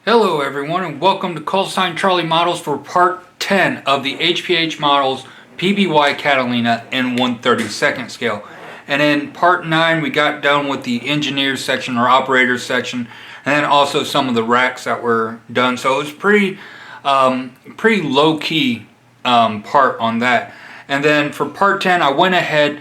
Hello everyone and welcome to Call Sign Charlie Models for part 10 of the HPH Models PBY Catalina in 1/32 scale. And in part 9 we got done with the engineers section or operators section, and then also some of the racks that were done. So it was pretty low key part on that. And then for part 10 I went ahead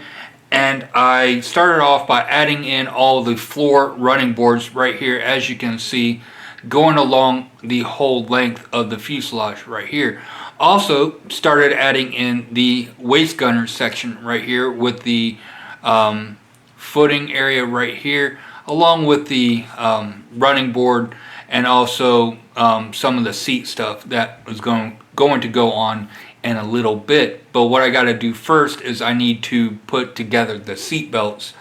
and I started off by adding in all the floor running boards right here, as you can see, going along the whole length of the fuselage right here. Also started adding in the waist gunner section right here with the footing area right here, along with the running board, and also some of the seat stuff that was going to go on in a little bit. But what I got to do first is I need to put together the seat belts,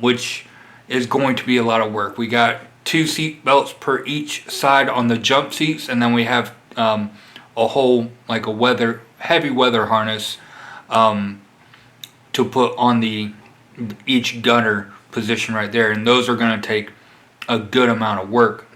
which is going to be a lot of work. We got 2 seat belts per each side on the jump seats, and then we have a whole, like a heavy weather harness to put on the each gunner position right there, and those are going to take a good amount of work.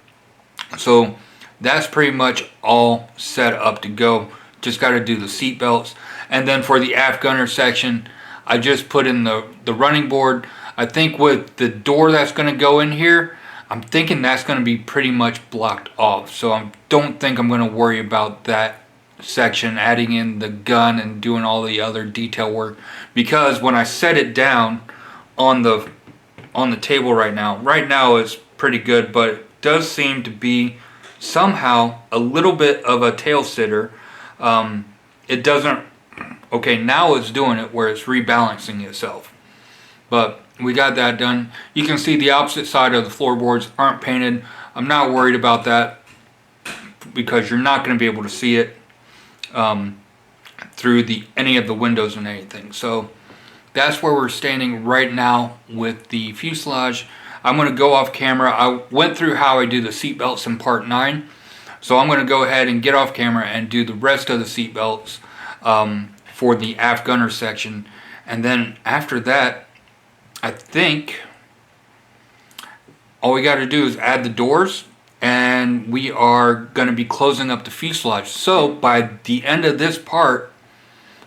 So that's pretty much all set up to go. Just got to do the seat belts. And then for the aft gunner section, I just put in the running board. I think with the door that's going to go in here, I'm thinking that's going to be pretty much blocked off. So I don't think I'm going to worry about that section, adding in the gun and doing all the other detail work, because when I set it down on the table right now it's pretty good, but it does seem to be somehow a little bit of a tail sitter. It doesn't, okay, now it's doing it where it's rebalancing itself, but we got that done. You can see the opposite side of the floorboards aren't painted. I'm not worried about that because you're not going to be able to see it through any of the windows and anything. So that's where we're standing right now with the fuselage. I'm going to go off camera. I went through how I do the seat belts in part 9. So I'm going to go ahead and get off camera and do the rest of the seat belts for the aft gunner section. And then after that, I think all we got to do is add the doors, and we are going to be closing up the fuselage. So by the end of this part,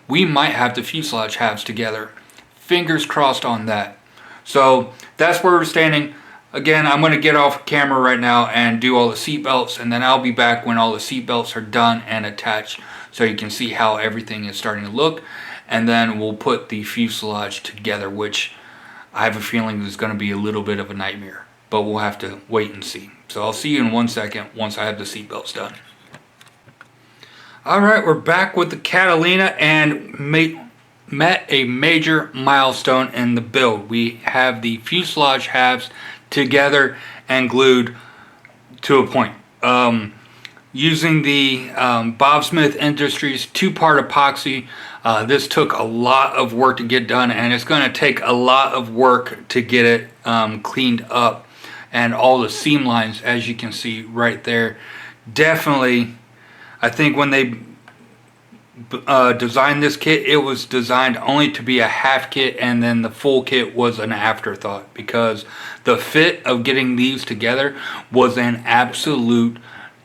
we might have the fuselage halves together. Fingers crossed on that. So that's where we're standing. Again, I'm going to get off camera right now and do all the seat belts, and then I'll be back when all the seat belts are done and attached, so you can see how everything is starting to look. And then we'll put the fuselage together, which I have a feeling is going to be a little bit of a nightmare, but we'll have to wait and see. So I'll see you in 1 second once I have the seatbelts done. Alright, we're back with the Catalina and met a major milestone in the build. We have the fuselage halves together and glued to a point. Using the Bob Smith Industries 2-part epoxy. This took a lot of work to get done, and it's going to take a lot of work to get it cleaned up. And all the seam lines, as you can see right there, definitely, I think when they designed this kit, it was designed only to be a half kit, and then the full kit was an afterthought, because the fit of getting these together was an absolute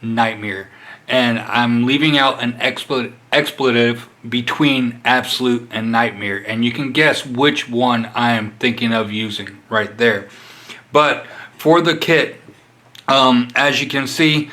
nightmare. And I'm leaving out an expletive between absolute and nightmare, and you can guess which one I am thinking of using right there. But for the kit, as you can see,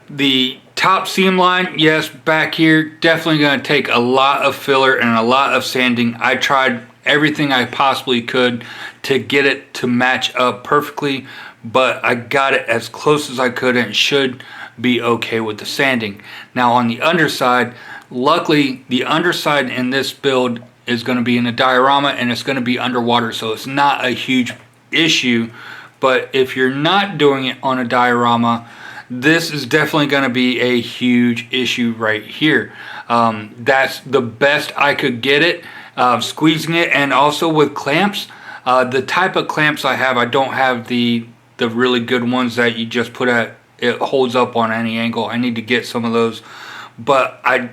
the top seam line, yes, back here, definitely going to take a lot of filler and a lot of sanding. I tried everything I possibly could to get it to match up perfectly, but I got it as close as I could, and it should be okay with the sanding. Now on the underside, luckily the underside in this build is going to be in a diorama, and it's going to be underwater, so it's not a huge issue. But if you're not doing it on a diorama, this is definitely going to be a huge issue right here. That's the best I could get it, squeezing it. And also with clamps, the type of clamps I have, I don't have the really good ones that you just put at, it holds up on any angle. I need to get some of those, but I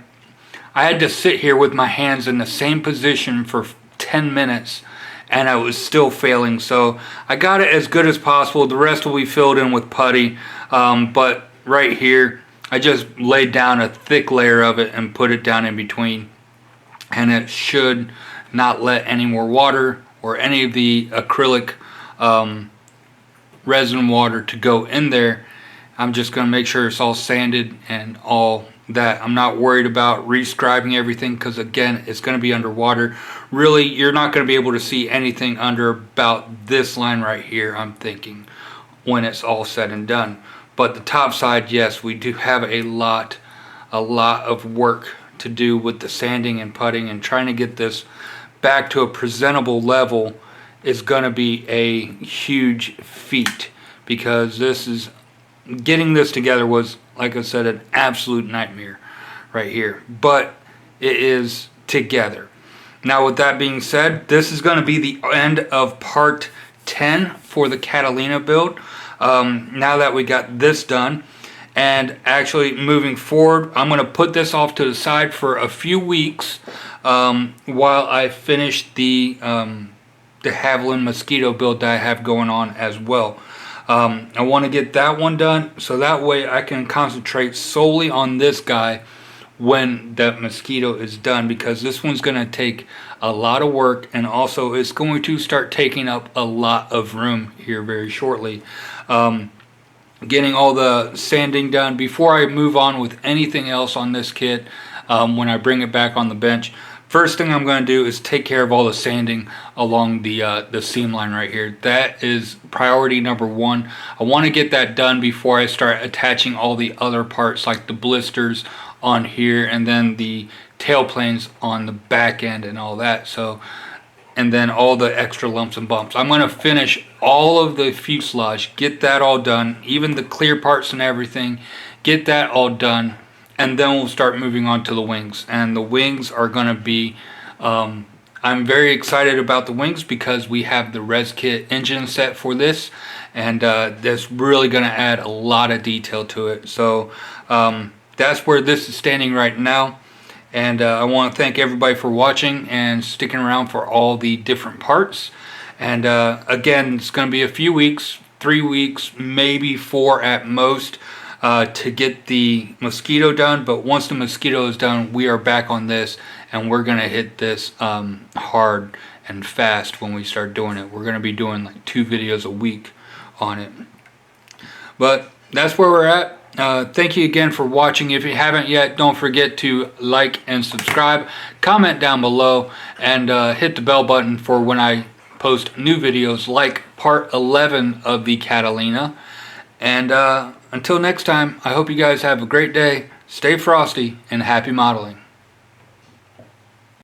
had to sit here with my hands in the same position for 10 minutes and I was still failing. So I got it as good as possible. The rest will be filled in with putty, but right here, I just laid down a thick layer of it and put it down in between, and it should not let any more water or any of the acrylic resin water to go in there. I'm just going to make sure it's all sanded and all that. I'm not worried about rescribing everything because, again, it's going to be underwater. Really, you're not going to be able to see anything under about this line right here, I'm thinking, when it's all said and done. But the top side, yes, we do have a lot of work to do with the sanding and putting, and trying to get this back to a presentable level is going to be a huge feat, because getting this together was, like I said, an absolute nightmare right here, but it is together. Now, with that being said, this is going to be the end of part 10 for the Catalina build. Now that we got this done, and actually moving forward, I'm going to put this off to the side for a few weeks while I finish the Havilland mosquito build that I have going on as well. I want to get that one done so that way I can concentrate solely on this guy when that mosquito is done, because this one's going to take a lot of work, and also it's going to start taking up a lot of room here very shortly. Getting all the sanding done before I move on with anything else on this kit. When I bring it back on the bench, first thing I'm going to do is take care of all the sanding along the seam line right here. That is priority number one. I want to get that done before I start attaching all the other parts, like the blisters on here, and then the tail planes on the back end and all that. So, and then all the extra lumps and bumps. I'm going to finish all of the fuselage, get that all done, even the clear parts and everything, get that all done, and then we'll start moving on to the wings. And the wings are going to be, I'm very excited about the wings because we have the res kit engine set for this, and that's really going to add a lot of detail to it. So that's where this is standing right now. And I want to thank everybody for watching and sticking around for all the different parts. And again, it's going to be a few weeks, 3 weeks, maybe 4 at most, to get the mosquito done. But once the mosquito is done, we are back on this, and we're going to hit this hard and fast when we start doing it. We're going to be doing like 2 videos a week on it. But that's where we're at. Thank you again for watching. If you haven't yet, don't forget to like and subscribe, comment down below, and hit the bell button for when I post new videos like part 11 of the Catalina. And until next time, I hope you guys have a great day, stay frosty, and happy modeling.